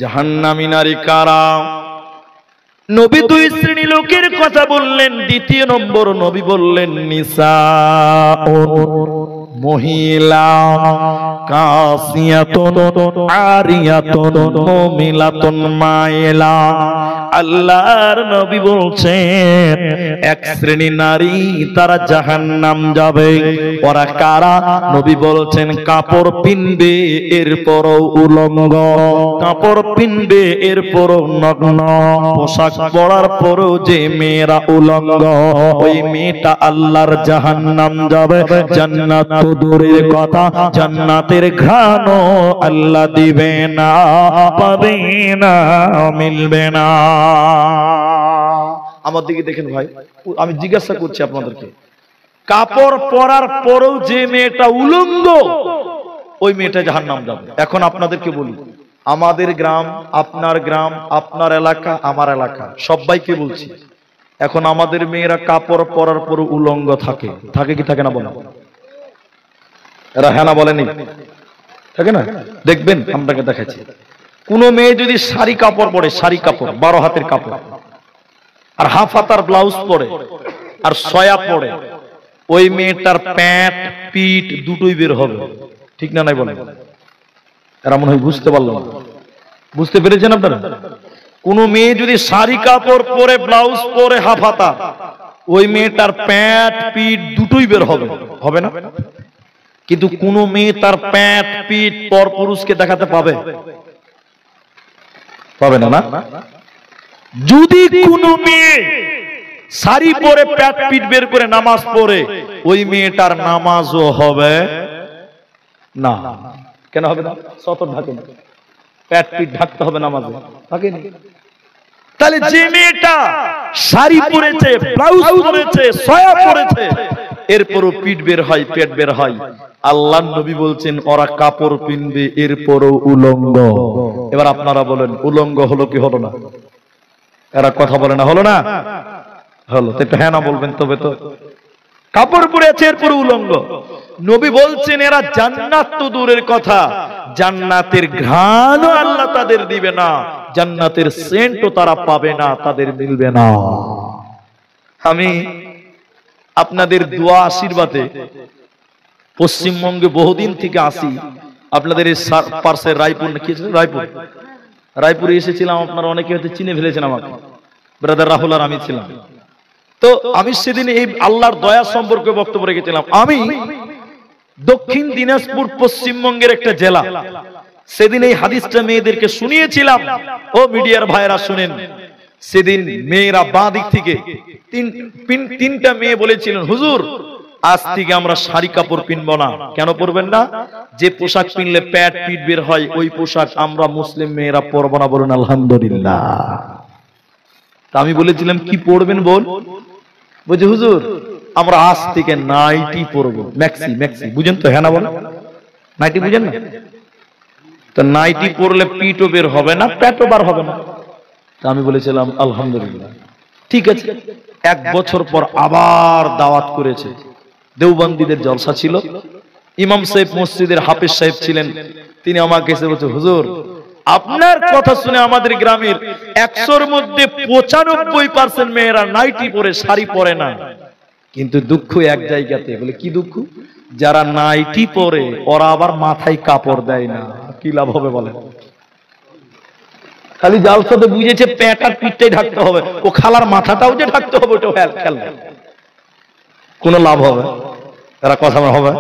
জাহান্নামী নারী কারা? নবী দুই শ্রেণী লোকের কথা বললেন। দ্বিতীয় নম্বর নবী বললেন নিসাউন, মহিলা, কাসিয়াতুন আরিয়াতুন মুমিলাতুন মাইলা। আল্লাহর নবী বলছেন এক শ্রেণী নারী তারা জাহান্নাম যাবে। ওরা কারা? নবী বলছেন কাপড় পিনবে এরপরও উলঙ্গ, কাপড় পিনবে এরপরও নগ্ন, পোশাক পরার পরও যে মেয়েরা উলঙ্গ, ওই মেয়েটা আল্লাহর জাহান্নাম যাবে। জান্নাত তো দূরের কথা, জান্নাতের ঘ্রাণও আল্লাহ দিবে না, পাবে না, মিলবে না। আমার দিকে দেখেন ভাই, আমি জিজ্ঞাসা করছি আপনাদেরকে, কাপড় পরার পরেও যে মেয়েটা উলঙ্গ ওই মেয়েটা জাহান্নাম যাবে। এখন আপনাদেরকে বলি, আমাদের গ্রাম, আপনার গ্রাম, আপনার এলাকা, আমার এলাকা, সবাইকে বলছি, এখন আমাদের মেয়েরা কাপড় পরার পর উলঙ্গ থাকে, থাকে কি থাকে না বলেন? এরা হ্যাঁ না বলেনি? থাকে না? দেখবেন, আপনাকে দেখাচ্ছি, কোন মেয়ে যদি শাড়ি কাপড় পরে, শাড়ি কাপড় 12 হাতের কাপড়, আর হাফ হাতার ব্লাউজ পরে আর সয়া পরে, ওই মেয়েটার প্যান্ট পিঠ দুটোই বের হবে, ঠিক না নাই বলেন? এরা মনে হয় বুঝতে পারলো না। বুঝতে পেরেছেন আপনারা? কোন মেয়ে যদি শাড়ি কাপড় পরে, ব্লাউজ পরে, হাফ হাতা, ওই মেয়েটার প্যান্ট পিঠ দুটোই বের হবে, হবে না? কিন্তু কোন মেয়ে তার প্যান্ট পিঠ পর পুরুষকে দেখাতে পাবে? পাবে না। না, যদি কোন মেয়ে শাড়ি পরে প্যান্ট পিঠ বের করে নামাজ পড়ে, ওই মেয়েটার নামাজও হবে না। কেন হবে না? সতর ঢাকে না, প্যাট পিঠ ঢাকতে হবে নামাজে, থাকে না? তাহলে যে মেয়েটা শাড়ি পরেছে, ব্লাউজ পরেছে, সয়া পরেছে, এরপরও পিঠ বের হয়, পেট বের হয়, আল্লাহর নবী বলছেন ওরা কাপড় পিনবে এরপরও উলঙ্গ। এবার আপনারা বলেন উলঙ্গ হলো কি হলো না? এরা কথা বলে না, হলো না? হলো। তো একটু হ্যাঁ না বলবেন তবে তো। কাপড় পরেছে এরপর উলঙ্গ। নবী বলছেন এরা জান্নাত তো দূরের কথা, জান্নাতের ঘ্রাণও আল্লাহ তাদের দিবে না, জান্নাতের সেন্টও তারা পাবে না, তাদের মিলবে না। আমি আপনাদের দোয়া আশীর্বাদে পশ্চিমবঙ্গে বহুদিন থেকে আসি, আপনাদের এই পার্শ্বে রায়পুর, কি রায়পুরে এসেছিলাম, আপনারা অনেকে হয়তো চিনে ফেলেছেন আমাকে, ব্রাদার রাহুল আর আমি ছিলাম। তো আমি সেদিন এই আল্লাহর দয়া সম্পর্কে বক্তব্য রেখেছিলাম। আমি দক্ষিণ দিনাজপুর পশ্চিমবঙ্গের একটা জেলা, সেদিন এই হাদিসটা মেয়েদেরকে শুনিয়েছিলাম। ও মিডিয়ার ভাইরা শুনেন, সেদিন মেয়েরা বাঁ দিক থেকে তিনটা মেয়ে বলেছিলেন, হুজুর আজ থেকে আমরা শাড়ি কাপড় পিনবো না। কেন পরবেন না? যে পোশাক পিনলে প্যাট পিঠ বের হয়, ওই পোশাক আমরা মুসলিম মেয়েরা পরবো না। বলুন আলহামদুলিল্লাহ। তা আমি বলেছিলাম কি পড়বেন বল? বলছে হুজুর আমরা আজ থেকে নাইটি পরবো, ম্যাক্সি। ম্যাক্সি বুঝেন তো? হ্যাঁ না বলেন? নাইটি বুঝেন না? তো নাইটি পরলে পিঠও বের হবে না, পেটও বার হবে না। তা আমি বলেছিলাম আলহামদুলিল্লাহ, ঠিক আছে। 1 বছর পর আবার দাওয়াত করেছে, দেওবন্দীদের জলসা ছিল, ইমাম সাহেব মসজিদের হাফেজ সাহেব ছিলেন, তিনি আমাকে এসে বলছে হুজুর আপনার কথা শুনে আমাদের গ্রামের 100-র মধ্যে 95% মেয়েরা নাইটি পরে, শাড়ি পরে না। কিন্তু দুঃখ এক জায়গাতে। বলে কি দুঃখ? যারা নাইটি পরে ওরা আবার মাথায় কাপড় দেয় না। কি লাভ হবে বলেন? খালি জালসাতে বুঝেছে প্যাট আর পিঠটাই ঢাকতে হবে, ও খালার মাথাটাও যে ঢাকতে হবে ওটাও খেয়াল নেই। কোন লাভ হবে? এরা কথা হবে?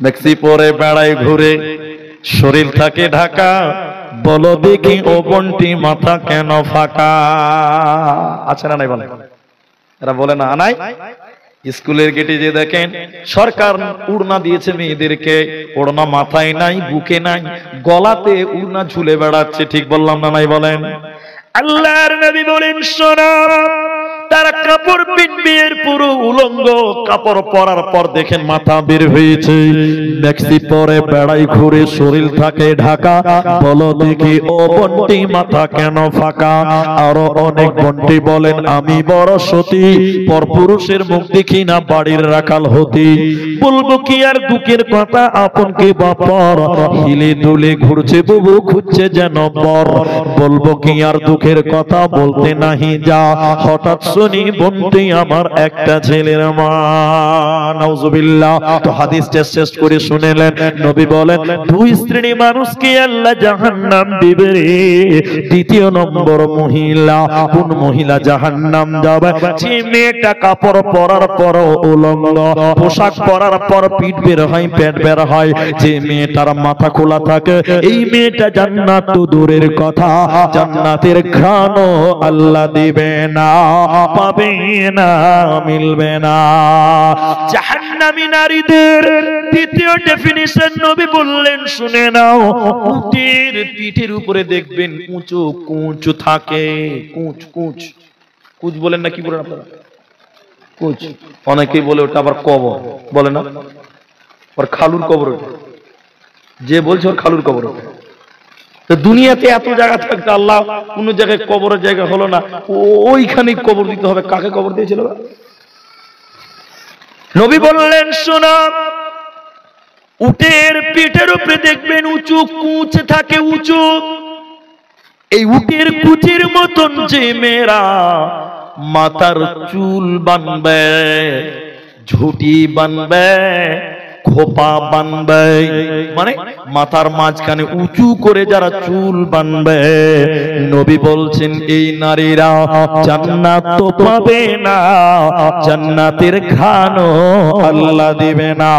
দেখছি পরে বেড়ায় ঘুরে, শরীর থাকে ঢাকা, বলো দেখি ও বন্টি মাথা কেন ফাঁকা? আছে না নাই বলে? এরা বলে না নাই? স্কুলের গেটে যে দেখেন সরকার উড়না দিয়েছে মেয়েদেরকে, ওড়না মাথায় নাই, বুকে নাই, গলাতে উড়না ঝুলে বেড়াচ্ছে। ঠিক বললাম না নাই বলেন? আল্লাহর নবী বলেন শোনো, তার কাপড় পিনবির পুরো উলঙ্গ, কাপড় পরার পর দেখেন মাথা বের হয়েছে, ম্যাক্সি পরে বেড়াই ঘুরে শরীর থাকে ঢাকা। বলো দেখি ও বন্টি মাথা কেন ফাঁকা? আরো অনেক বন্টি বলেন আমি বড় সতী, পরপুরুষের মুখ দেখি না বাড়ির রাখাল হতি। বলবো কি আর দুঃখের কথা, আপন কে বাপর, হিলে দুলে ঘুরছে বুবু খুঁজছে যেন বর। বলবো কি আর দুঃখের কথা, বলতে নাহি যা, হঠাৎ শুনি বন্টি আমার একটা ছেলের মা। নাউজুবিল্লাহ। তো হাদিসটা শেষ করে শুনেলেন, নবী বলেন দুই শ্রেণী মানুষকে আল্লাহ জাহান্নাম দিবে রে। দ্বিতীয় নম্বর মহিলা, কোন মহিলা জাহান্নাম যাবে? যে মেয়েটা কাপড় পরার পর উলঙ্গ, পোশাক পরার পর পিঠ বের হয় পেট বের হয়, যে মেয়েটার মাথা খোলা থাকে, এই মেয়েটা জান্নাত তো দূরের কথা, জান্নাতের ঘ্রাণও আল্লাহ দিবে না, পাবে না, মিলবে না। জাহান্নামী নারীদের দ্বিতীয় ডেফিনিশন নবী বললেন, শুনে নাও। উটের পিঠের উপরে দেখবেন উঁচু কুঁচ থাকে। কুঁচ কুঁচ কুঁচ বলেন না, কি বলেন আপনারা? কুঁচ। অনেকেই বলে ওটা আবার কবর বলে না, ওর খালুর কবর। যে বলছে ওর খালুর কবর। তো দুনিয়াতে এত জায়গা থাকতে আল্লাহ কোন জায়গায় কবরের জায়গা হলো না, ওইখানে কবর দিতে হবে। কাকে কবর দিয়েছিল? নবী বললেন শোনো, উটের পিঠের উপরে দেখবেন উঁচু কুঁচ থাকে, উঁচু। এই উটের কুচির মতন যে মেয়েরা মাথার চুল বানবে, ঝুটি বানবে, খোপা বানবে, মানে মাথার মাঝখানে উঁচু করে যারা চুল বানবে, নবী বলছেন এই নারীরা জান্নাত তো পাবে না, জান্নাতের ঘ্রাণও আল্লাহ দিবে না।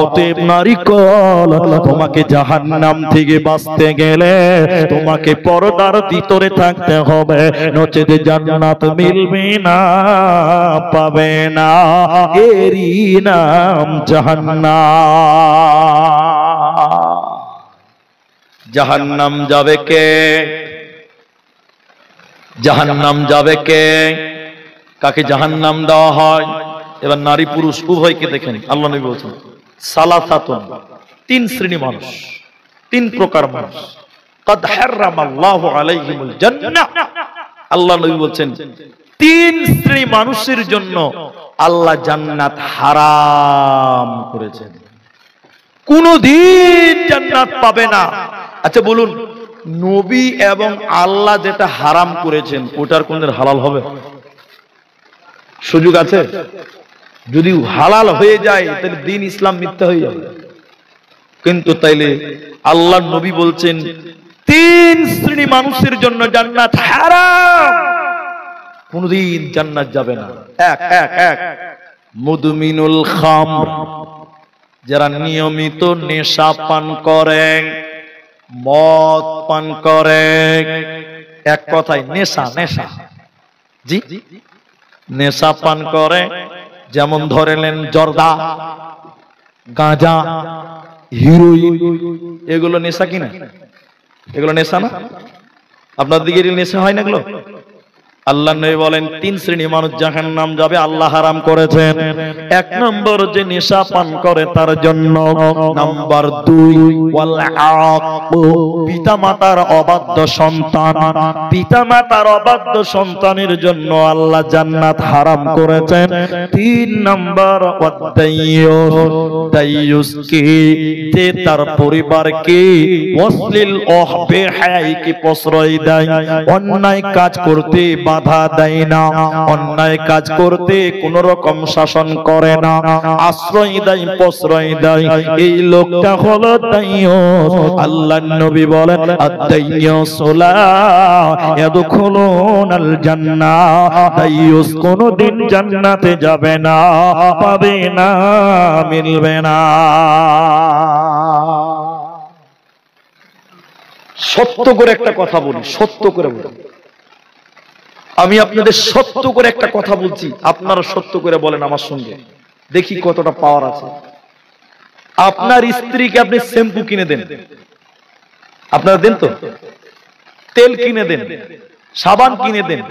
অতএব নারীকল, তোমাকে জাহান্নাম থেকে বাঁচতে গেলে তোমাকে পর্দার ভিতরে থাকতে হবে, নচেত জান্নাত মিলবে না, পাবে না। এরই নাম জাহান্নাম। জাহান্নাম যাবে কে? জাহান্নাম যাবে কে? কাকে জাহান্নাম দেওয়া হয়? এবার নারী পুরুষ উভয়কে দেখেন। আল্লাহ নবী বলছেন সালাসাতুন, তিন শ্রেণী মানুষ, তিন প্রকার মানুষ। قد حرم الله عليهم الجنة, আল্লাহ নবী বলছেন তিন শ্রেণী মানুষের জন্য আল্লাহ জান্নাত হারাম করেছেন, কোনদিন জান্নাত পাবে না। আচ্ছা বলুন, নবী এবং আল্লাহ যেটা হারাম করেছেন ওটার কোনদিন হালাল হবে? সুযোগ আছে? যদি হালাল হয়ে যায় তাহলে দিন ইসলাম মিথ্যা হয়ে যাবে। কিন্তু তাইলে আল্লাহ নবী বলছেন তিন শ্রেণী মানুষের জন্য জান্নাত হারাম, কোনদিন জান্নাত যাবে না। এক এক এক মুদমিনুল খামর, যারা নিয়মিত নেশা পান করে, মদ পান করে। এক কথায় নেশা, নেশা, জি নেশা পান করে। যেমন ধরে নেন জর্দা, গাঁজা, হিরোইন, এগুলো নেশা কিনা? এগুলো নেশা না? আপনার দিকে নেশা হয় না এগুলো? আল্লাহ নবী বলেন তিন শ্রেণী মানুষ জাহান্নাম যাবে, আল্লাহ হারাম করেছেন। এক নম্বর যে নেশা পান করে তার জন্য। নাম্বার দুই ওয়াল আক, পিতামাতার অবাধ্য সন্তান, পিতামাতার অবাধ্য সন্তানের জন্য আল্লাহ জান্নাত হারাম করেছেন। তিন নম্বর ওয়াদাইয়ুস, দাইয়ুস কি, যে তার পরিবারকে অশ্লীল বেহায়াকে প্রশ্রয় দেয়, অন্যায় কাজ করতে বাধা দেয় না, অন্যায় কাজ করতে কোন রকম শাসন করে না, আশ্রয় দেয়, প্রশ্রয় দেয়, এই লোকটা হলো দাইয়ুস। আল্লাহর নবী বলেন আদ-দাইয়ুসুলা ইয়াদখুলুনাল জান্নাহ, দাইয়ুস কোনদিন জান্নাতে যাবে না, পাবে না, মিলবে না। সত্য করে একটা কথা বলি, সত্য করে বলি, আমি আপনাদের সত্য করে একটা কথা বলছি, আপনারা সত্য করে বলেন আমার সঙ্গে, দেখি কতটা পাওয়ার আছে। আপনার স্ত্রীকে আপনি শ্যাম্পু কিনে দেন, আপনারা দেন তো? তেল কিনে দেন, সাবান কিনে দেন,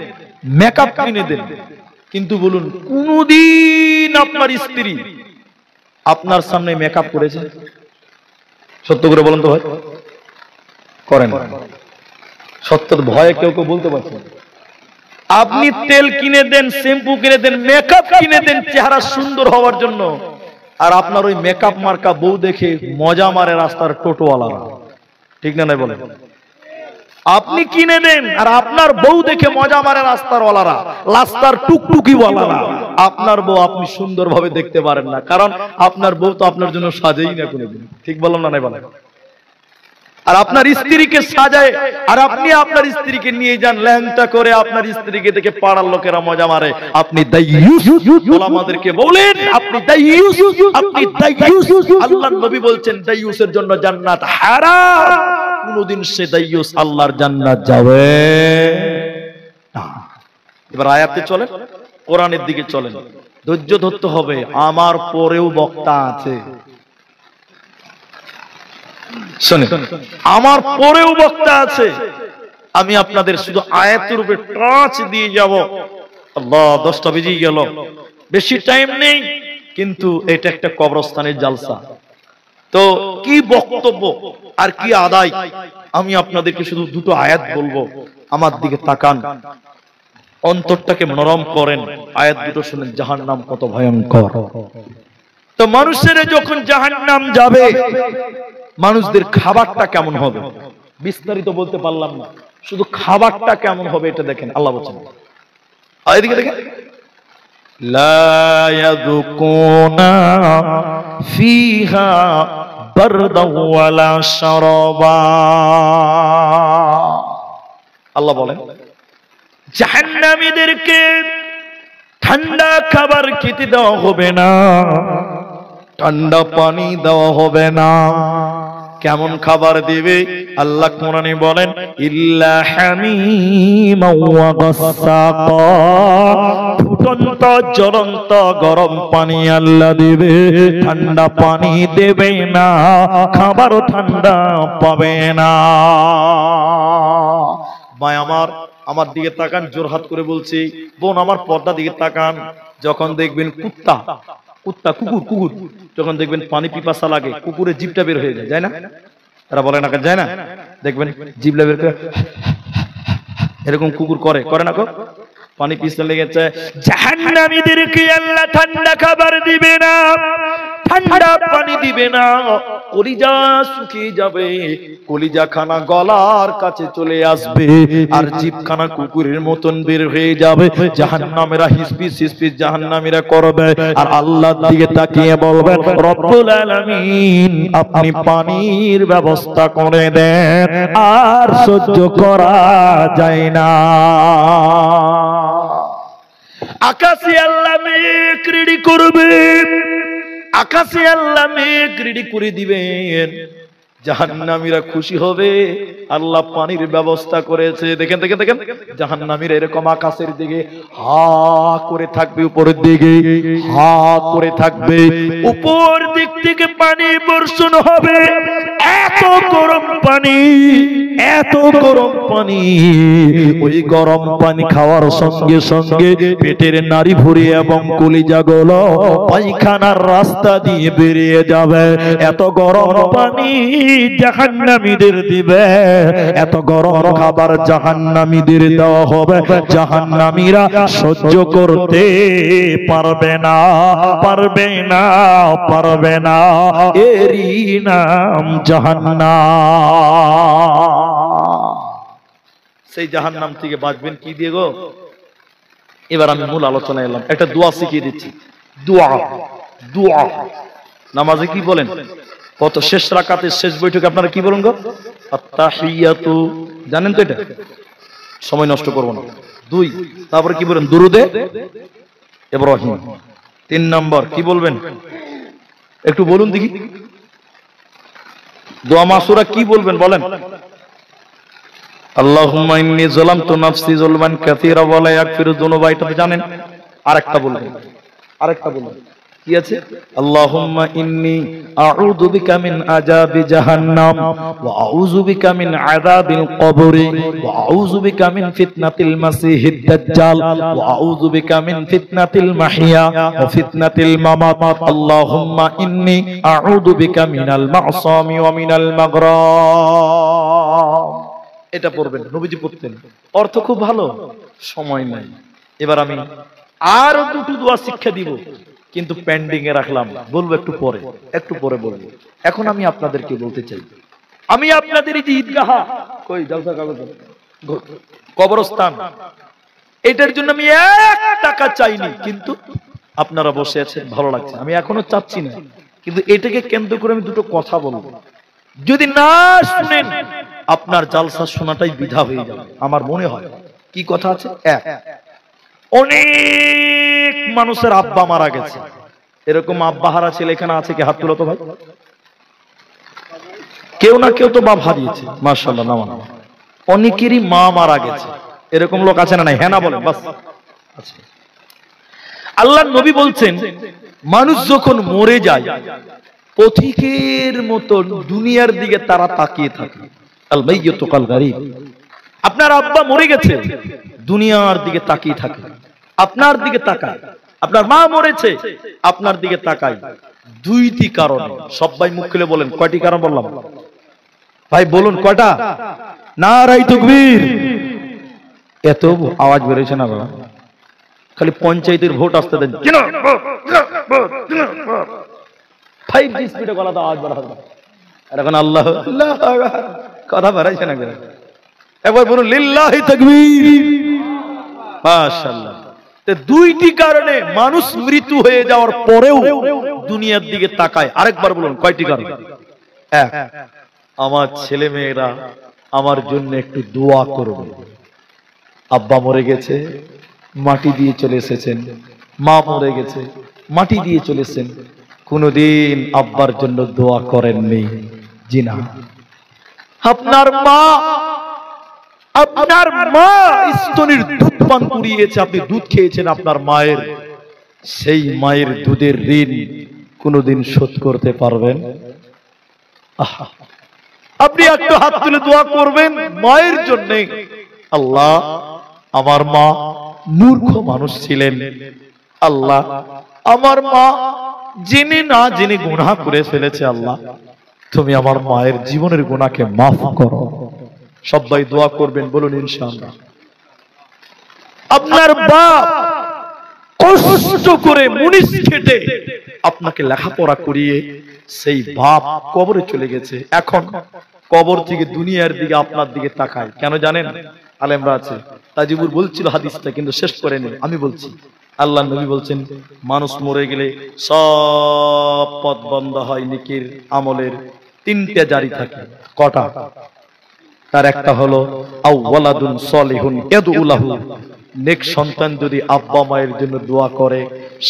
মেকআপ কিনে দেন, কিন্তু বলুন কোনদিন আপনার স্ত্রী আপনার সামনে মেকআপ করেছে? সত্য করে বলুন তো ভাই, করেন? সত্যের ভয়ে কেউ কেউ বলতে পারছে। আপনি তেল কিনে দেন, শ্যাম্পু কিনে দেন, মেকআপ কিনে দেন চেহারা সুন্দর হওয়ার জন্য, আর আপনার ওই মেকআপ মার্কা বউ দেখে মজা মারে রাস্তার টোটোওয়ালারা, ঠিক না নাই বলেন? আপনি কিনে দেন আর আপনার বউ দেখে মজা মারে রাস্তারওয়ালারা, রাস্তার টুকটুকিওয়ালারা। আপনার বউ আপনি সুন্দরভাবে দেখতে পারেন না, কারণ আপনার বউ তো আপনার জন্য সাজেই না কোনোদিন, ঠিক বললাম না নাই বলেন? আর আপনার স্ত্রীকে সাজায়, আর আপনি আপনার স্ত্রীকে নিয়ে যান ল্যাংটা করে, আপনার স্ত্রীকে দেখে পাড়ার লোকেরা মজা মারে। আপনি দাইয়ুস, ওলামাদেরকে বলেন আপনি দাইয়ুস, আপনি দাইয়ুস। আল্লাহর নবী বলছেন দাইয়ুসের জন্য জান্নাত হারাম, কোনদিন সে দাইয়ুস আল্লাহর জান্নাত যাবে না। এবার আয়াতে চলেন, কোরআনের দিকে চলেন। ধৈর্য ধরতে হবে, আমার পরেও বক্তা আছে। শুনে, আমার পরেও বক্তা আছে। আমি আপনাদের শুধু আয়াতের উপরে টাচ দিয়ে যাব। আল্লাহ, 10টা বেজে গেল, বেশি টাইম নেই, কিন্তু এটা একটা কবরস্থানের জালসা। তো কি বক্তব্য আর কি আদায়, আমি আপনাদেরকে শুধু দুটো আয়াত বলবো। আমার দিকে তাকান, অন্তরটাকে নরম করেন। আয়াত দুটো শুনেন, জাহান্নাম কত ভয়ঙ্কর। তো মানুষের যখন জাহান্নাম যাবে, মানুষদের খাবারটা কেমন হবে বিস্তারিত বলতে পারলাম না, শুধু খাবারটা কেমন হবে এটা দেখেন। আল্লাহ বলেন, এদিকে দেখেন, লা ইয়াযুকুনা ফিহা বারদাও ওয়ালা শারাবা। আল্লাহ বলেন জাহান্নামীদেরকে ঠান্ডা খাবার খেতে দেওয়া হবে না, ঠান্ডা পানি দেওয়া হবে না। কেমন খাবার দিবে? আল্লাহ কোরআনে বলেন ইল্লা হামিমা ওয়া গাসসাকা, ফুটন্ত জ্বলন্ত গরম পানি আল্লাহ দেবে, ঠান্ডা পানি দেবে না, খাবারও ঠান্ডা পাবে না। ভাই আমার দিকে তাকান, জোরহাত করে বলছি, বোন আমার পর্দা দিকে তাকান। যখন দেখবেন কুত্তা কুকুর যখন দেখবেন পানি পিপাসা লাগে, কুকুরের জিভটা বের হয়ে যায়, যায় না? তারা বলে না যায় না? দেখবেন জিভটা বের করে এরকম কুকুর করে না? পানি পিছনে লেগেছে। জাহান্নামীদেরকে আল্লাহ ঠান্ডা খাবার দিবে না, ঠান্ডা পানি দিবে না, কলিজা শুকিয়ে যাবে, কলিজা খানা গলার কাছে চলে আসবে, আর জিভখানা কুকুরের মতন বের হয়ে যাবে। জাহান্নামীরা হিসপিস হিসপিস জাহান্নামীরা করবে, আর আল্লাহর দিকে তাকিয়ে বলবে রব্বুল আলামিন আপনি পানির ব্যবস্থা করে দেন, আর সহ্য করা যায় না। আকাশে আল্লাহ মেঘ রেডি করবেন, আকাশে আল্লাহ মেঘ রেডি করে দিবেন, জাহান্নামীরা খুশি হবে, আল্লাহ পানির ব্যবস্থা করেছে। দেখেন দেখেন দেখেন, জাহান্নামীরা এরকম আকাশের দিকে হা করে থাকবে, উপরের দিকে হা করে থাকবে, উপর দিক থেকে পানি বর্ষণ হবে। এত গরম পানি, এত গরম পানি, ওই গরম পানি খাওয়ার সঙ্গে সঙ্গে পেটের নাড়ি ভরে এবং কলিজা গুলো পায়খানার রাস্তা দিয়ে বেরিয়ে যাবে। এত গরম পানি জাহান্নামীদের দিবে, এত গরম খাবার জাহান্নামীদের দেওয়া হবে, জাহান্নামীরা সহ্য করতে পারবে না, পারবে না, পারবে না। এরই নাম জাহান্নাম। সেই জাহান্নাম থেকে বাঁচবেন কি দিয়ে গো? এবার আমি মূল আলোচনায় এলাম। একটা দোয়া শিখিয়ে দিচ্ছি। দোয়া, দোয়া নামাজে কি বলেন? কত শেষ রাকাতের শেষ বৈঠকে আপনারা কি বলেন গো? আত্তাহিয়াতু, জানেন তো এটা? সময় নষ্ট করব না। 2, তারপরে কি বলেন? দুরুদে ইব্রাহিম। 3 নম্বর কি বলবেন? একটু বলুন দেখি। দোয়া মাসুরা কি বলবেন বলেন? আল্লাহুম্মা ইন্নী যালামতু নাফসি যুলমান কাসীরা ওয়া লা ইয়াগফিরু যুনুবা, এটা তো জানেন। আরেকটা বলবেন, আরেকটা বলবেন। কি আছে? আল্লাহুম্মা ইন্নী আউযু বিকা মিন আযাবি জাহান্নাম ওয়া আউযু বিকা মিন আযাবিল কবরি ওয়া আউযু বিকা মিন ফিতনাতিল মাসিহিদ দাজ্জাল ওয়া আউযু বিকা মিন ফিতনাতিল মাহইয়া ওয়া ফিতনাতিল মামাত। আল্লাহুম্মা ইন্নী আউযু বিকা মিনাল মা'সামি ওয়া মিনাল মাগরাম। এটা পড়বেন, নবীজি পড়তেন। অর্থ খুব ভালো, সময় নাই। এবার আমি আর দুটো দোয়া শিক্ষা দিব, কিন্তু পেন্ডিং এ রাখলাম, বলবো একটু পরে বলবো। এখন আমি আপনাদেরকে বলতে চাই, আমি আপনাদের এই যে ঈদগাহ, কই জলসা কাগজ, কবরস্থান, এটার জন্য আমি 1 টাকা চাইনি, কিন্তু আপনারা বসে আছেন, ভালো লাগছে। আমি এখনো চাচ্ছি না, কিন্তু এটাকে কেন্দ্র করে আমি দুটো কথা বলবো। যদি না শুনেন, আপনার জালসা শোনাটাই বৃথা হয়ে যাবে আমার মনে হয়। কি কথা আছে? অনেক মানুষের আব্বা মারা গেছে। এরকম আব্বা হারা ছেলে এখানে আছে কি? হাত তুলো তো ভাই। কেউ না কেউ তো বাপ হারিয়েছে, মাশাআল্লাহ। নামান অনেকেরই মা মারা গেছে, এরকম লোক আছে না? নাই? হ্যাঁ না বলেন বাস। আচ্ছা, আল্লাহর নবী বলছেন, মানুষ যখন মরে যায় পথিকের মতো দুনিয়ার দিকে তারা তাকিয়ে থাকে। আল মাইয়িতু কাল গারিব। আপনার আব্বা মরে গেছে, দুনিয়ার দিকে তাকিয়ে থাকে, আপনার দিকে তাকায়। আপনার মা মরেছে, আপনার দিকে তাকায়। দুইটি কারণে। সবাই মুখ খুলে বলেন, কয়টি কারণ বললাম ভাই? বলুন কয়টা? নারাই তাকবীর। এত আওয়াজ বেরোচ্ছে না বাবা, খালি পঞ্চায়েতের ভোট আসতে দেন। 5G স্পিডে গলা তো আওয়াজ বাড়া হবে। আর এখন আল্লাহ কথা বাড়াইছে না। একবার বলুন লিল্লাহি তাকবীর। মাশাআল্লাহ। দুইটি কারণে মানুষ মৃত্যু হয়ে যাওয়ার পরেও দুনিয়ার দিকে তাকায়। আরেকবার বলুন কয়টি কারণ? এক, আমার ছেলে মেয়েরা আমার জন্য একটু দোয়া করবে। আব্বা মরে গেছে, মাটি দিয়ে চলে এসেছেন। মা মরে গেছে, মাটি দিয়ে চলে এসেছেন। কোনদিন আব্বার জন্য দোয়া করেননি? জি না। আপনার মা স্তনের দুধ পান করিয়েছে, আপনি দুধ খেয়েছেন আপনার মায়ের, সেই মায়ের দুধের ঋণ কোনদিন শোধ করতে পারবেন? আপনি একটু হাত তুলে দোয়া করবেন মায়ের জন্য। আল্লাহ, আমার মা মূর্খ মানুষ ছিলেন, আল্লাহ আমার মা জেনে না জেনে গুনাহ করে ফেলেছে, আল্লাহ তুমি আমার মায়ের জীবনের গুনাহকে মাফ করো। সবাই দোয়া করবেন, বলুন ইনশাআল্লাহ। আপনার বাপ কষ্ট করে মুনিশ খেটে আপনাকে লেখাপড়া করিয়ে সেই বাপ কবরে চলে গেছে। এখন কবর থেকে দুনিয়ার দিকে আপনার দিকে তাকায় কেন জানেন? আলেমরা আছে, তাজিবুর বলছিল হাদিসটা, কিন্তু শেষ করেনি, আমি বলছি। আল্লাহ নবী বলছেন, মানুষ মরে গেলে সব পথ বন্ধ হয়, নেকির আমলের 3টে জারি থাকে। কটা? তার একটা হলো আওয়ালাদুন সলিহুন ইয়াদউ লাহু। নেক সন্তান যদি আব্বা মায়ের জন্য দোয়া করে,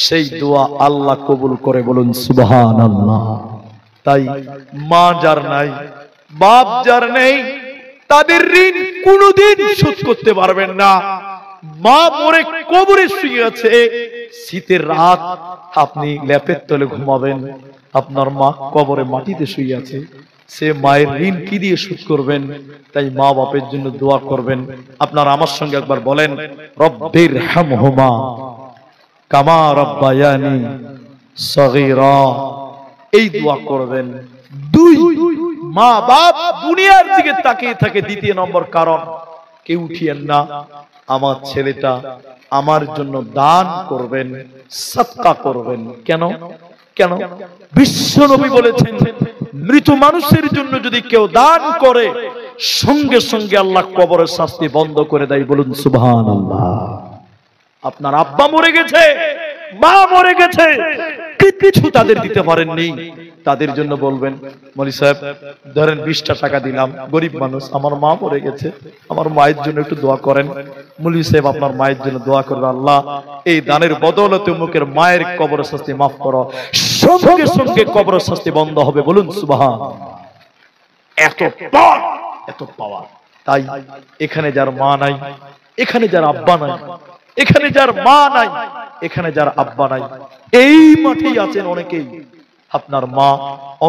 সেই দোয়া আল্লাহ কবুল করে, বলুন সুবহানাল্লাহ। তাই মা যার নাই, বাপ যার নেই, তাদের ঋণ কোনদিন শোধ করতে পারবেন না। মা মরে কবরে শুয়ে আছে, শীতের রাত আপনি ল্যাপের তলে ঘুমাবেন, আপনার মা কবরে মাটিতে শুয়ে আছে, সে মায়ের ঋণ কি দিয়ে শোধ করবেন? তাই মা বাপের জন্য দোয়া করবেন। আপনারা আমার সঙ্গে একবার বলেন, রব্বির হামহুমা কামা রাব্বায়ানি সগীরা। এই দোয়া করবেন। 2, মা বাপ দুনিয়ার দিকে তাকিয়ে থাকে। দ্বিতীয় নম্বর কারণ, কেউ উঠিয়েন না, আমার ছেলেটা আমার জন্য দান করবেন, সাদকা করবেন। কেন? বিশ্ব নবী বলেছেন, মৃত মানুষের জন্য যদি কেউ দান করে, সঙ্গে সঙ্গে আল্লাহ কবরের শাস্তি বন্ধ করে দেয়, বলুন সুবহানাল্লাহ। আপনার আব্বা মরে গেছে, মা মরে গেছে, কিছু তাদের দিতে পারেননি, তাদের জন্য বলবেন, মৌলী সাহেব ধরেন 20টা টাকা দিলাম, গরিব মানুষ, আমার মা মরে গেছে, আমার মায়ের জন্য একটু দোয়া করেন। মৌলী সাহেব আপনার মায়ের জন্য দোয়া করবে, আল্লাহ এই দানের বদৌলতে মুখের মায়ের কবরের শাস্তি মাফ করো, সঙ্গে সঙ্গে কবরের শাস্তি বন্ধ হবে, বলুন সুবহানাল্লাহ। এত পাওয়ার। তাই এখানে যার মা নাই, এখানে যার আব্বা নাই, এখানে যার মা নাই, এখানে যার আব্বা নাই, এই মাঠেই আছেন অনেকেই। আপনার মা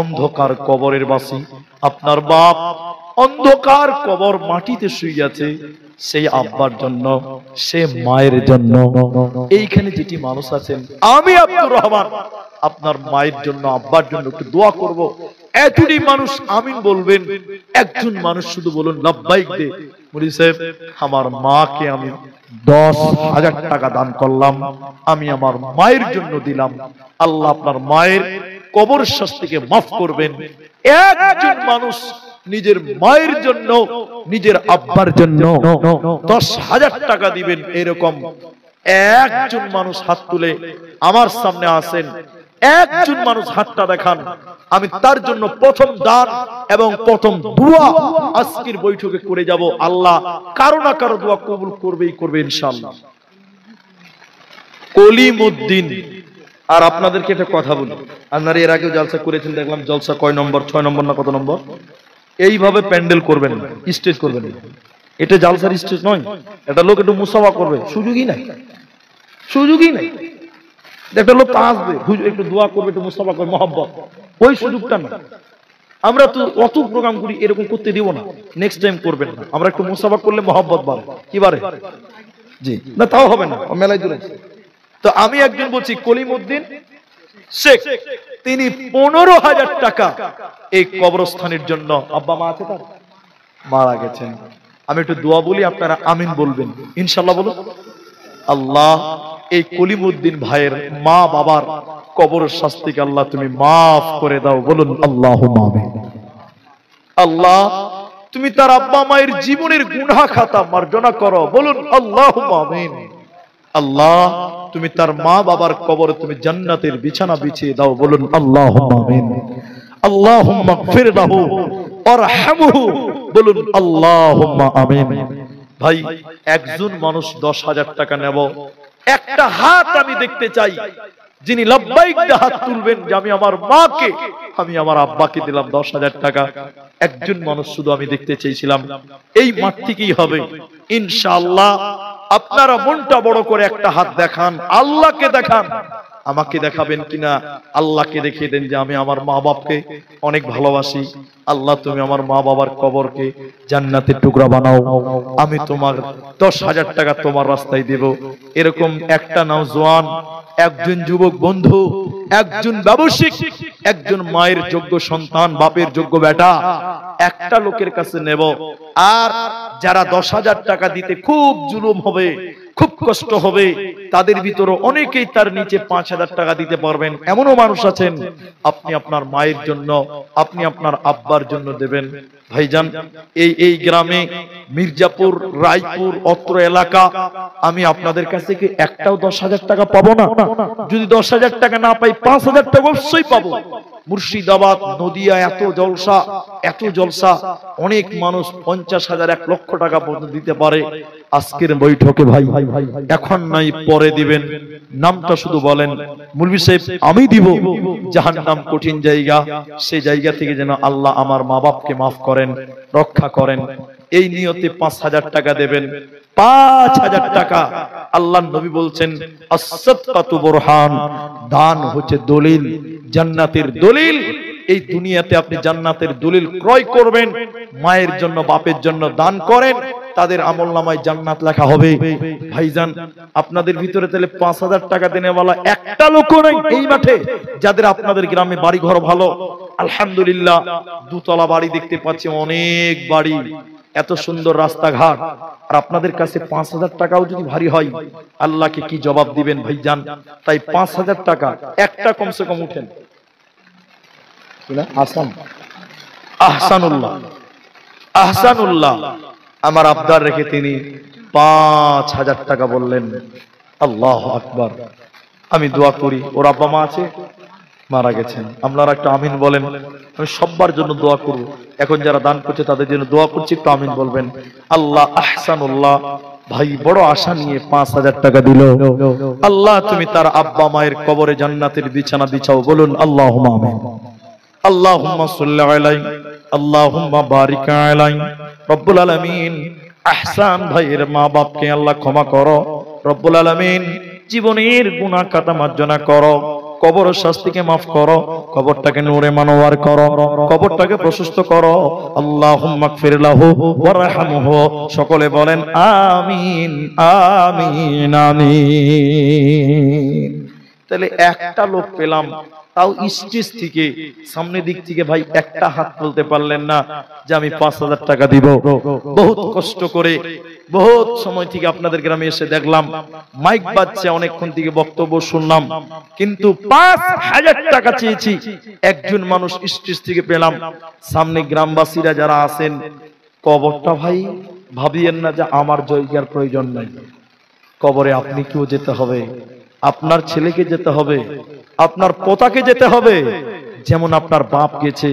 অন্ধকার কবরের বাসী, আপনার বাপ অন্ধকার কবর মাটিতে শুয়ে আছে, সেই আব্বার জন্য, সে মায়ের জন্য। এইখানে যেটি মানুষ আছেন, আমি আব্দুর রহমান আপনার মায়ের জন্য, আব্বার জন্য একটু দোয়া করব। এতটি মানুষ আমিন বলবেন। একজন মানুষ শুধু বলুন লাব্বাইক দে, মুফতি সাহেব আমার মাকে আমি 10,000 টাকা দান করলাম, আমি আমার মায়ের জন্য দিলাম। আল্লাহ আপনার মায়ের কবর শাস্তিকে মাফ করবেন। একজন মানুষ নিজের মায়ের জন্য, নিজের আব্বার জন্য 10,000 টাকা দিবেন, এরকম একজন মানুষ হাত তুলে আমার সামনে আসেন। একজন মানুষ হাতটা দেখান, আমি তার জন্য প্রথম দান এবং প্রথম দোয়া আজকের বৈঠকে করে যাব। আল্লাহ কারো না কারো দোয়া কবুল করবেই করবে ইনশাআল্লাহ। কলিমউদ্দিন। আর আপনাদেরকে একটা কথা বলি, আপনারা এর আগেও জলসা করেছেন দেখলাম, জলসা কয় নম্বর, 6 নম্বর না কত নম্বর? এইভাবে প্যান্ডেল করবেন না, স্টেজ করবেন না। এটা জালসার স্টেজ নয়, এটা লোক একটু মুসাফা করবে, সুযোগই নাই, সুযোগই নাই। একটা লোক আসবে, একটু দোয়া করবে, একটু মুসাফা করবে, মহব্বত, ওই সুযোগটা না। আমরা তো অত প্রোগ্রাম করি, এরকম করতে দিব না। নেক্সট টাইম করবেন না। আমরা একটু মুসাফা করলে মহব্বত বাড়ে। কি বাড়ে? জি না, তাও হবে না, মেলায় দূরে। তো আমি একজন বলছি কলিমউদ্দিন শেখ, তিনি 15,000 টাকা এই কবরস্থানের জন্য, আব্বা মা আছে তার, মারা গেছেন। আমি একটু দোয়া বলি, আপনারা আমিন বলবেন ইনশাআল্লাহ। বলুন আল্লাহ এই কলিমউদ্দিন ভাইয়ের মা বাবার কবরের শাস্তিকে আল্লাহ তুমি মাফ করে দাও। বলুন আল্লাহুম্মা আমিন। আল্লাহ তুমি তার আব্বা মায়ের জীবনের গুনাহ খাতা মার্জনা করো। বলুন আল্লাহুম্মা আমিন। আল্লাহ তুমি তার মা বাবার কবরে তুমি জান্নাতের বিছানা বিছিয়ে দাও। বলুন আল্লাহুম্মা আমিন। আল্লাহুম্মা গফির লাহু ওয়ারহামহু। বলুন আল্লাহুম্মা আমিন। ভাই একজন মানুষ 10,000 টাকা নেব, একটা হাত আমি দেখতে চাই যিনি লাব্বাইক দিয়ে হাত তুলবেন যে আমি আমার মাকে, আমি আমার আব্বাকে দিলাম 10,000 টাকা। একজন মানুষ শুধু আমি দেখতে চেয়েছিলাম। এই মাঠ থেকেই হবে ইনশাআল্লাহ। আপনারা মনটা বড় করে একটা হাত দেখান, আল্লাহকে দেখান। আমাকে দেখাবেন কিনা আল্লাহকে দেখিয়ে দেন যে আমি আমার মা বাপকে অনেক ভালোবাসি। আল্লাহ তুমি আমার মা বাবার কবরকে জান্নাতের টুকরা বানাও। আমি তোমার 10,000 টাকা তোমার রাস্তায় দেব। এরকম একটা নওজোয়ান, একজন যুবক বন্ধু, একজন ব্যবসায়িক, একজন মায়ের যোগ্য সন্তান, বাপের যোগ্য বেটা, একটা লোকের কাছে নেব। আর যারা 10,000 টাকা দিতে খুব জুলুম হবে, খুব কষ্ট হবে, তাদের ভিতরে অনেকেই তার নিচে 5,000 টাকা দিতে পারবেন, এমনও মানুষ আছেন। আপনি আপনার মায়ের জন্য, আপনি আপনার আব্বার জন্য দেবেন। ভাইজান এই গ্রামে মির্জাপুর, রায়পুর, অত্র এলাকা, আমি আপনাদের কাছে কি একটাও 10,000 টাকা পাবো না? যদি 10,000 টাকা না পাই, 5,000 টাকা অবশ্যই পাবো। মুর্শিদাবাদ, নদিয়া এত জলসা, এত জলসা, অনেক মানুষ 50,000, 1 লক্ষ টাকা পর্যন্ত দিতে পারে আজকের বৈঠকে। ভাই এখন নাই, পরে দিবেন। নামটা শুধু বলেন, মুলবি সাহেব আমি দিব। জাহান্নাম কঠিন জায়গা, সেই জায়গা থেকে যেন আল্লাহ আমার মা বাপকে মাফ করেন, রক্ষা করেন। এই নিয়তে 5,000 টাকা দেবেন। 5,000 টাকা। আল্লাহর নবী বলছেন as-সাদকাতু বুরহান, দান হচ্ছে দলিল, জান্নাতের দলিল। এই দুনিয়াতে আপনি জান্নাতের দলিল ক্রয় করবেন, মায়ের জন্য, বাপের জন্য দান করেন, তাদের আমলনামায় জান্নাত লেখা হবে। ভাইজান আপনাদের ভিতরে তাহলে 5,000 টাকা দেনেওয়ালা একটা লোকও নাই এই মাঠে, যাদের আপনাদের গ্রামে বাড়ি ঘর ভালো, আলহামদুলিল্লাহ, দুতলা বাড়ি দেখতে পাচ্ছি, অনেক বাড়ি, এত সুন্দর রাস্তাঘাট, আর আপনাদের কাছে 5,000 টাকাও যদি ভারী হয়, আল্লাহকে কি জবাব দিবেন ভাইজান? তাই 5,000 টাকা একটা কমসে কম উঠেন। আহসানুল্লাহ, আহসানুল্লাহ আমার আবদার রেখে তিনি 5,000 টাকা বললেন। আল্লাহু আকবার। আমি দোয়া করি, ওর আব্বা মা আছে, মারা গেছেন, আপনারা একটু আমিন বলেন। আমি সবার জন্য দোয়া করব, এখন যারা দান করছে তাদের জন্য দোয়া করছি, একটু আমিন বলবেন। আল্লাহ আহসানুল্লাহ ভাই বড় আশা নিয়ে 5,000 টাকা দিল। আল্লাহ তুমি তার আব্বা মায়ের কবরে জান্নাতের বিছানা বিছাও। বলুন আল্লাহুম্মা আমিন। আল্লাহুম্মা সাল্লি আলাইহি, আল্লাহুম্মা বারিক আলাইহি। রব্বুল আলামিন আহসান ভাইয়ের মা বাপকে আল্লাহ ক্ষমা করো, রব্বুল আলামিন জীবনের গুনাহ খাতা মার্জনা করো, কবর শাস্তিকে মাফ করো, কবরটাকে নূরে মানওয়ার করো, কবরটাকে প্রশস্ত করো। আল্লাহুম্মা গফির লাহু ওয়ারহামহু। সকলে বলেন আমিন আমিন আমিন। তাহলে একটা লোক পেলাম, তাও স্টেজ থেকে সামনে দিক থেকে ভাই একটা হাত তুলতে পারলেন না যে আমি 5000 টাকা দিব। বহুত কষ্ট করে বহুত সময় থেকে আপনাদের গ্রামে এসে দেখলাম মাইক বাজছে, অনেকক্ষণ থেকে বক্তব্য শুনলাম, কিন্তু 5000 টাকা চেয়েছি। একজন মানুষ স্টেজ থেকে পেলাম। সামনে গ্রামবাসীরা যারা আছেন, কবরটা ভাই ভাবিয়েন না যে আমার জায়গার প্রয়োজন নাই। কবরে আপনি কেউ যেতে হবে, আপনার ছেলেকে যেতে হবে, আপনার পোতাকে যেতে হবে, যেমন আপনার বাপ গেছে।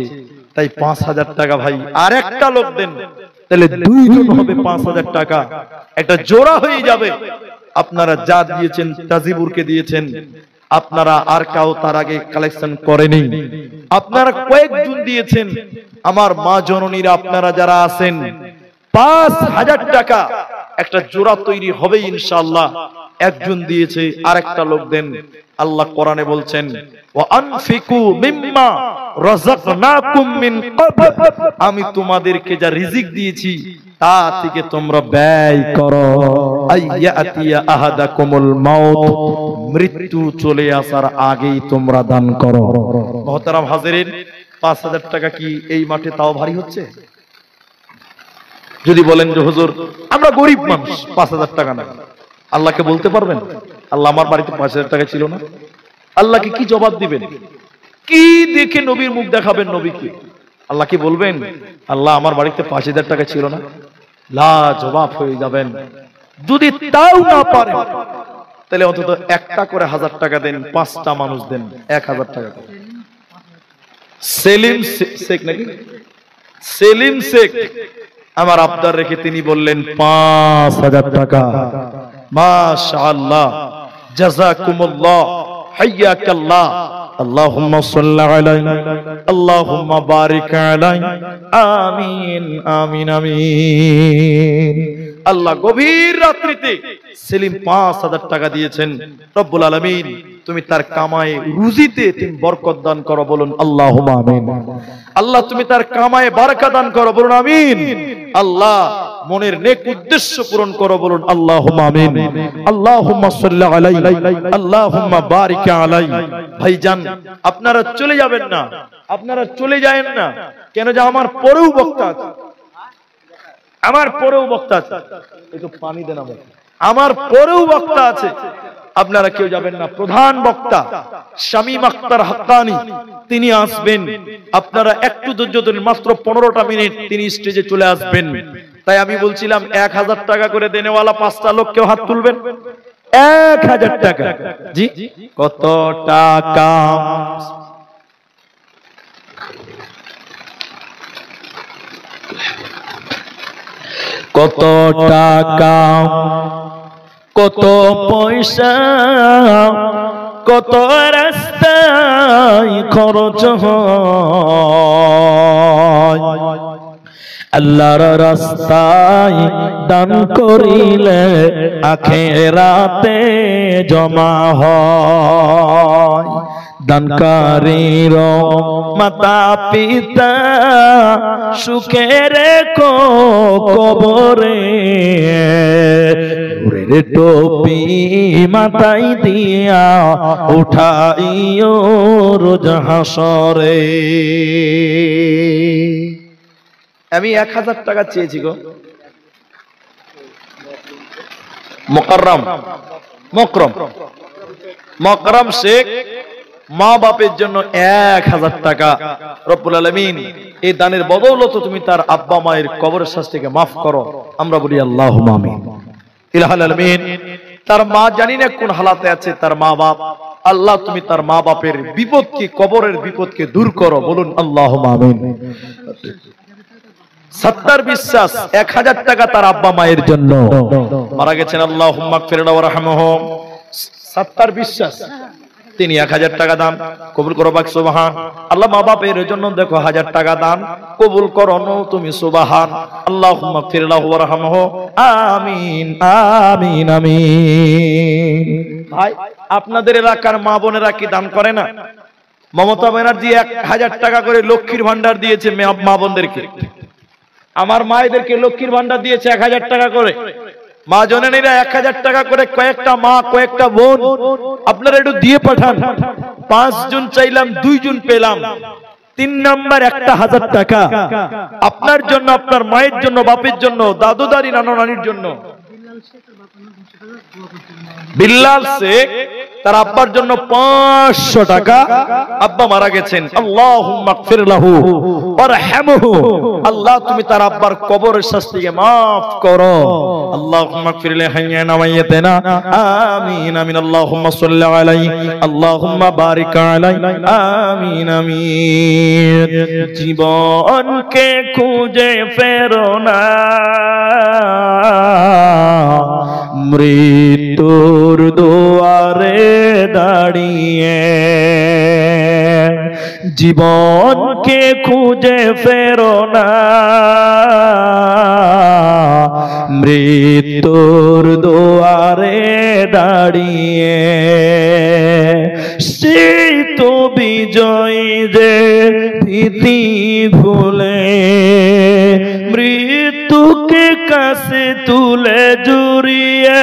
তাই 5000 টাকা ভাই আর একটা লোক দেন, তাহলে দুইজন হবে 5000 টাকা, একটা জোড়া হয়ে যাবে। আপনারা যা দিয়েছেন, তাজিবুরকে দিয়েছেন, আপনারা আর কাউ তার আগে কালেকশন করেনি, আপনারা কয়েকজন দিয়েছেন। আমার মা জননীরা আপনারা যারা আছেন, 5000 টাকা একটা জোড়া তৈরি হবে ইনশাআল্লাহ। একজন দিয়েছে, আরেকটা লোক দেন। আল্লাহ কোরআনে বলছেন ওয়া আনফিকু মিম্মা রাযাকনাকুম মিন ক্বাবল, আমি তোমাদেরকে যা রিজিক দিয়েছি তা থেকে তোমরা ব্যয় করো। আইয়াতিয়া আহাদাকুমুল মাউত, মৃত্যু চলে আসার আগেই তোমরা দান করো। মুহতারাম হাজিরিন, 5000 টাকা কি এই মাঠে তাও ভারী হচ্ছে? যদি বলেন যে হুজুর আমরা গরিব মানুষ, 5000 টাকা না, আল্লাহকে বলতে পারবেন আল্লাহ আমার বাড়িতে 5000 টাকা ছিল না? আল্লাহকে কি জবাব দিবেন? কি দেখে নবীর মুখ দেখাবেন নবীকে? আল্লাহ কি বলবেন আল্লাহ আমার বাড়িতে 5000 টাকা ছিল না? লা জবাব হয়ে যাবেন। যদি তাও না পারেন তাহলে অন্তত একটা করে 1000 টাকা দেন, 5টা মানুষ দেন, 1000 টাকা করে। সেলিম শেখ নাকি, সেলিম শেখ আমার আবদার রেখে তিনি বললেন 5000 টাকা। মাশাআল্লাহ, জাযাকুমুল্লাহ, হাইয়াকাল্লাহ। আল্লাহুম্মা সাল্লি আলাইহি, আল্লাহুম্মা বারিক আলাইহি, আমিন আমিন আমিন। আল্লাহ গভীর রাত্রিতে সেলিম 5000 টাকা দিয়েছেন। রব্বুল আলামিন তুমি তার কামায়ে রুজিতে তুমি বরকত দান করো, বলুন আল্লাহুম্মা আমিন। আল্লাহ তুমি তার কামায়ে বারাকা দান করো, বলুন আমিন। আল্লাহ মনের নেক উদ্দেশ্য পূরণ করো, বলুন আল্লাহুম্মা আমিন। আল্লাহুম্মা সাল্লি আলাইহি, আল্লাহুম্মা বারিক আলাইহি। ভাইজান আপনারা চলে যাবেন না, আপনারা চলে যায়েন না। কেন যে আমার পরেও বক্তা আছে, আমার পরেও বক্তা আছে। একটু পানি দেন আমাকে। আমার পরেও বক্তা আছে, আপনারা কেউ যাবেন না। প্রধান বক্তা শামীম আখতার হাক্কানি তিনি আসবেন। আপনারা একটু ধৈর্য ধরুন, মাত্র 15টা মিনিট তিনি স্টেজে চলে আসবেন। তাই আমি বলছিলাম 1000 টাকা করে দেনেওয়ালা 5টা লোক কেউ হাত তুলবেন। 1000 টাকা। জি কত টাকা? কত টাকা, কত পয়সা, কত রাস্তায় খরচ হয়, আল্লাহর রাস্তায় দান করিলে আখিরাতে জমা হয়। দানকারীর মাতা পিতা সুখে রেখো কবরে, নূরের টুপি মাথায় দিয়া উঠাইও রোজ হাসরে। আমি 1000 টাকা চেয়েছি গো। মোকাররম মকরম শেখ মা বাপের জন্য 1000 টাকা। রব্বুল আলামিন এই দানের বদৌলতে তুমি তার আব্বা মায়ের কবরের শাস্তিকে মাফ করো। আমরা বলি আল্লাহুম্মা আমিন। ইলাহুল আলামিন তার মা জানি না কোন হালাতে আছে, তার মা বাপ, আল্লাহ তুমি তার মা বাপের বিপদকে, কবরের বিপদকে দূর করো, বলুন আল্লাহুম্মা আমিন। সত্তার বিশ্বাস 1000 টাকা তার আব্বা মায়ের জন্য মারা গেছেন, আল্লাহুম্মা গফির লাহু ওয়ারহামহু। সত্তার বিশ্বাস তিনি 1000 টাকা দান কবুল করো বাক সুবহান আল্লাহ। মা বাপের জন্য দেখো 1000 টাকা দান কবুল করো তুমি সুবহান। আল্লাহুম্মা গফির লাহু ওয়ারহামহু আমিন আমিন আমিন। ভাই আপনাদের এলাকার মা বোনেরা কি দান করে না? মমতা ব্যানার্জি 1000 টাকা করে লক্ষ্মীর ভান্ডার দিয়েছে মা বোনদেরকে। আমার মায়েদেরকে লক্ষ্মীর ভান্ডার দিয়েছে 1000 টাকা করে। মা জননীরা 1000 টাকা করে কয়েকটা মা কয়েকটা বোন আপনারা একটু দিয়ে পাঠান। 5 জন চাইলাম 2 জন পেলাম। 3 নাম্বার একটা 1000 টাকা আপনার জন্য, আপনার মায়ের জন্য, বাপের জন্য, দাদু দাদি নানা নানির জন্য। বিল্লাল শেখ তার আব্বার জন্য 500 টাকা। আব্বা মারা গেছেন, আল্লাহুম্মা গফির লাহু ওয়ারহামহু। আল্লাহ তুমি তার আব্বার কবরের শাস্তিকে maaf করো। আল্লাহুম্মা গফির লিহাইয়িনা মাইয়িতিনা আমিন আমিন। আল্লাহুম্মা সাল্লি আলাইহি আল্লাহুম্মা বারিক আলাইহি আমিন আমিন। জীবনকে খুঁজে ফেরো না, মৃত্যুর দুয়ারে দাঁড়িয়ে। জীবনকে খুঁজে ফেরো না, মৃত্যুর দুয়ারে দাঁড়িয়ে। সেই তো বিজয়ী যে ভীতি ভুলে মৃত্যুকে কাছে তুলে জড়িয়ে।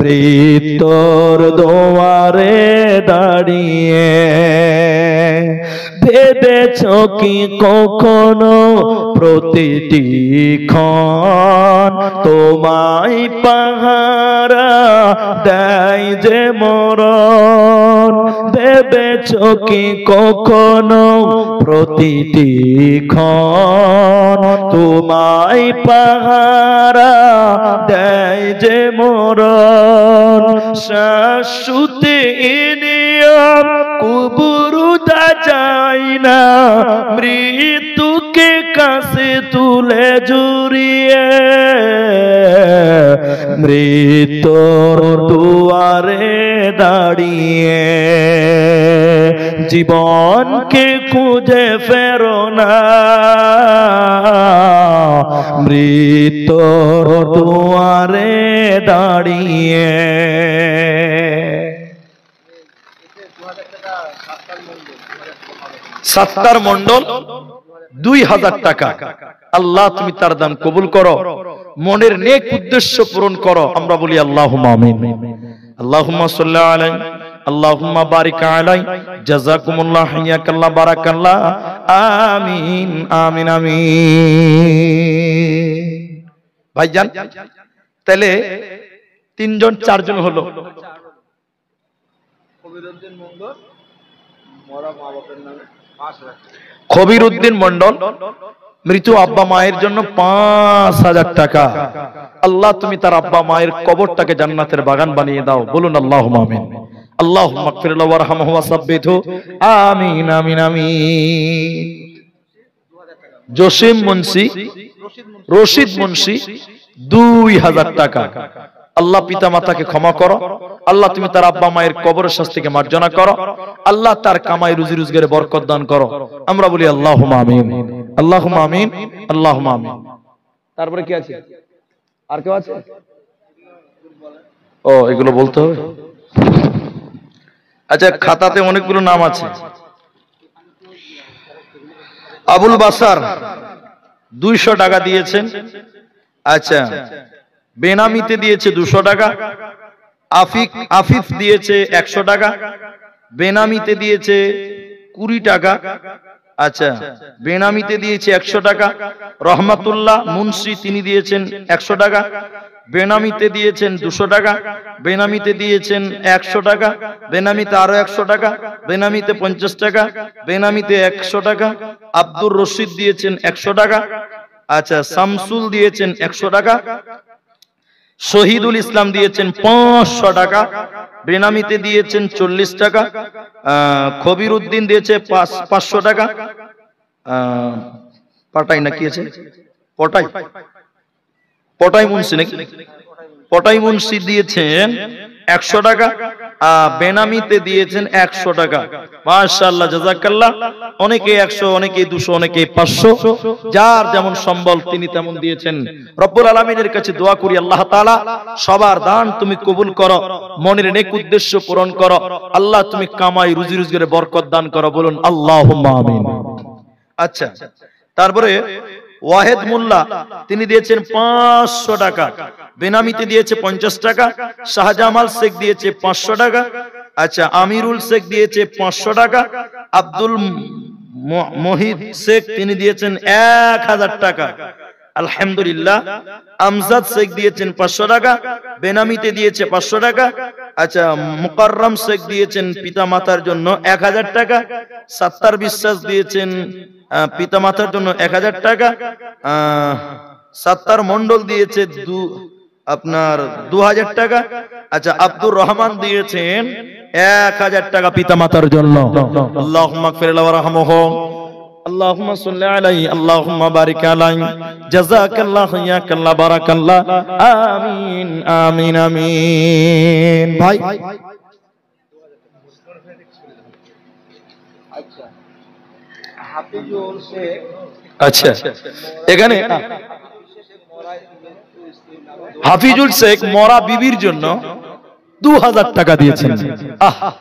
মৃত্যুর দুয়ারে দাঁড়িয়ে ভেবেছ কি কখনো প্রতিটি ক্ষণ তোমায় পাহারা দেয় যে মরণ? ভেবেছ কি কখনো প্রতিটি ক্ষণ তোমায় পাহারা দেয় যে মরণ? শাশ্বতে নিয়ম কুবুরুদা যায় না, মৃত্যুকে কাছে তুলে জড়িয়ে। মৃত্যুর দুয়ারে দাঁড়িয়ে জীবনকে খুঁজে ফেরো না, মৃত্যুর দুয়ারে দাঁড়িয়ে। সাত্তার মন্ডল 2000 টাকা। আল্লাহ তুমি তার দান কবুল করো, মনের নেক উদ্দেশ্য পূরণ করো। আমরা বলি আল্লাহুম্মা আমিন। আল্লাহুম্মা সাল্লি আলাইহি আল্লাহুম্মা বারিক আলাইহি জাযাকুমুল্লাহ হাইয়াকাল্লাহ বারাকাল্লাহ আমিন আমিন আমিন। ভাইজান তাহলে 3 জন 4 জন হলো। খবির উদ্দিন মন্ডল মৃত আব্বা মায়ের জন্য 5000 টাকা। আল্লাহ তুমি তার আব্বা মায়ের কবরটাকে জান্নাতের বাগান বানিয়ে দাও। বলুন আল্লাহুম্মা আমিন। আল্লাহুম্মা গফির লাহু ওয়ারহামহু ওয়াসাব্বিতহু আমিন আমিন আমিন। জসিম মুন্সি, রশিদ মুন্সি 2000 টাকা। আল্লাহ পিতা মাতাকে ক্ষমা করো, আল্লাহ তুমি তার আব্বা মায়ের কবরের শাস্তিকে মার্জনা করো, আল্লাহ তার কামাই রুজি রোজগারে বরকত দান করো। আমরা বলি আল্লাহুম্মা আমিন আল্লাহুম্মা আমিন আল্লাহুম্মা আমিন। তারপরে কি আছে? আর কেউ আছে? ও এগুলো বলতে হবে। আচ্ছা খাতাতে অনেকগুলো নাম আছে। আবুল বাসার 200 টাকা দিয়েছেন। আচ্ছা বেনামিতে দিয়েছে 200 টাকা। আফিফ দিয়েছে 100 টাকা। বেনামিতে দিয়েছে 20 টাকা। আচ্ছা বেনামিতে দিয়েছে 100 টাকা। রহমাতুল্লাহ মুন্সি তিনি দিয়েছেন 100 টাকা। বেনামিতে দিয়েছেন 200 টাকা। বেনামিতে দিয়েছেন 100 টাকা। বেনামিতে আরো 100 টাকা। বেনামিতে 50 টাকা। বেনামিতে 100 টাকা। আব্দুর রশিদ দিয়েছেন 100 টাকা। আচ্ছা শামসুল দিয়েছেন 100 টাকা। শহীদুল ইসলাম দিয়েছেন 500 টাকা। বেনামিতে দিয়েছেন 40 টাকা। খবির উদ্দিন দিয়েছে 500 টাকা। পাটাই না কি আছে? পটাই মুন্সি নাকি? পটাই মুন্সি দিয়েছেন 100 টাকা। বেনামিতে দিয়েছেন 100 টাকা। মাশাআল্লাহ, জাযাকাল্লাহ। অনেকে 100, অনেকে 200, অনেকে 500, যার যেমন সম্বল তিনি তেমন দিয়েছেন। রব্বুল আলামিনের কাছে দোয়া করি, আল্লাহ তাআলা সবার দান তুমি কবুল করো, মনের নেক উদ্দেশ্য পূরণ করো। আল্লাহ তুমি কামাই রুজি রোজগারে বরকত দান করো, বলুন আল্লাহুম্মা আমিন। আচ্ছা, তারপরে ওয়াহেদ মোল্লা তিনি দিয়েছেন 500 টাকা, বেনামিতে দিয়েছে 50 টাকা। শাহজামাল শেখ দিয়েছে 500 টাকা। আচ্ছা, আমিরুল শেখ দিয়েছে 500 টাকা। আব্দুল মহিদ শেখ তিনি দিয়েছেন 1000 টাকা। আলহামদুলিল্লাহ। আমজাদ শেখ দিয়েছেন 500 টাকা, বেনামিতে দিয়েছে 500 টাকা। আচ্ছা, মুকাররম শেখ দিয়েছেন পিতা মাতার জন্য 1000 টাকা। সাত্তার বিশ্বাস দিয়েছেন পিতা মাতার জন্য 1000 টাকা। সাত্তার মন্ডল দিয়েছে আপনার 2000 টাকা। আচ্ছা, আব্দুর রহমান দিয়েছেন 1000 টাকা পিতা মাতার জন্য। আল্লাহুম্মা গফির লাহু ওয়ারহামহু, আল্লাহুম্মা সাল্লি আলাইহি, আল্লাহুম্মা বারিক আলাইহি, জাযাকাল্লাহু ইয়াকাল্লাহ, বারাকাল্লাহ। আমিন আমিন আমিন। ভাই আচ্ছা, এখানে হাফিজুল শেখ মরা বিবির জন্য 2000 টাকা দিয়েছেন।